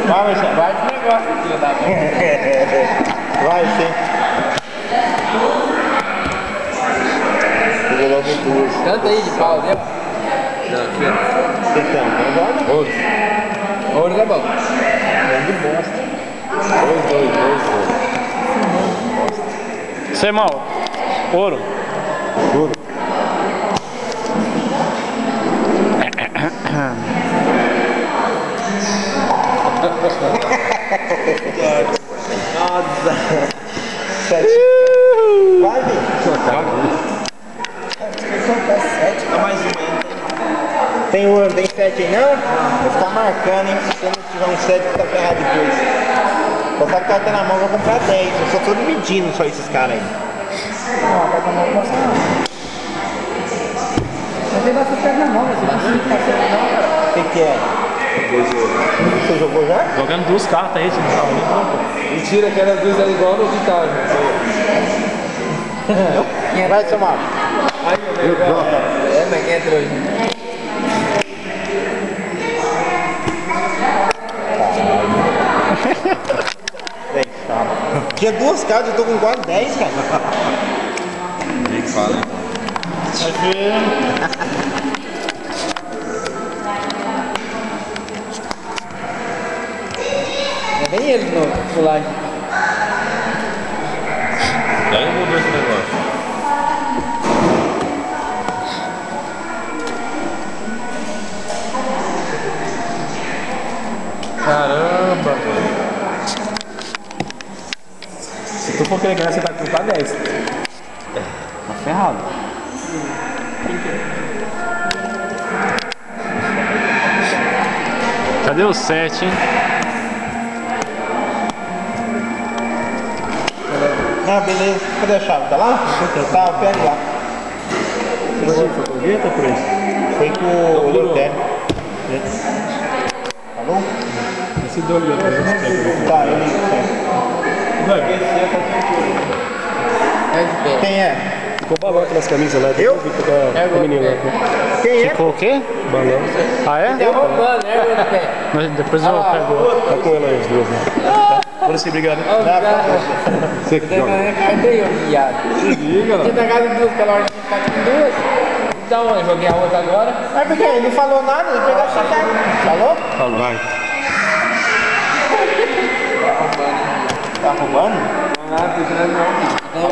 Vai, Marcelo. Vai esse negócio aqui, eu tava. Vai, sim. Pegou logo duas. Canta aí de pau, né? Então, agora? Ouro. Ouro tá bom. De bosta. Dois. Sei mal. Ouro. Ouro. Nossa. 7. Vai, Vim. Dá mais uma aí. Tem ouro, tem 7 aí não? Vai ficar marcando, hein? Se não tiver um 7, fica ferrado depois. Vou botar a carta na mão, vou comprar 10. Eu só tô medindo só esses caras aí. Não, a carta na mão não posso não. Mas ele vai ficar na mão, você não precisa passar não, cara. O que é? Você jogou já? Jogando duas cartas aí, você não tá olhando não, pô. Mentira, aquelas duas eram igual no guitarra. Vai, seu Marco. Aí, é, mas quem entrou aí? Tinha duas cartas, eu tô com quase 10, cara. Nem fala, hein? É bem ele no pular. Daí mudou esse negócio. Caramba, velho. Se tu for querer ganhar, você vai comprar 10. Tá ferrado. Cadê o 7, hein? Ah, beleza. Cadê a chave? Tá lá? Tá, eu pego lá. Foi com o Guetta, por aí? Foi com o Lotério. Tá bom? Esse dono da Tá, eu ligo. Quem é? Ficou balão aquelas camisas lá. Eu? Com o menino lá. Quem é? Ficou o quê? Balão. Ah, é? Derrubando, né, meu pé? Mas depois eu pego. Tá com ela aí, os dois, né? Por assim, obrigado. Você que joga. Cadê eu, viado? Liga lá. Tinha pegado duas, aquela hora que tinha ficado com duas. Então, eu joguei a outra agora. Mas por quê? Ele não falou nada, ele pegou a sua carta. Falou? Falou. Vai. Tá roubando? Não, não, não.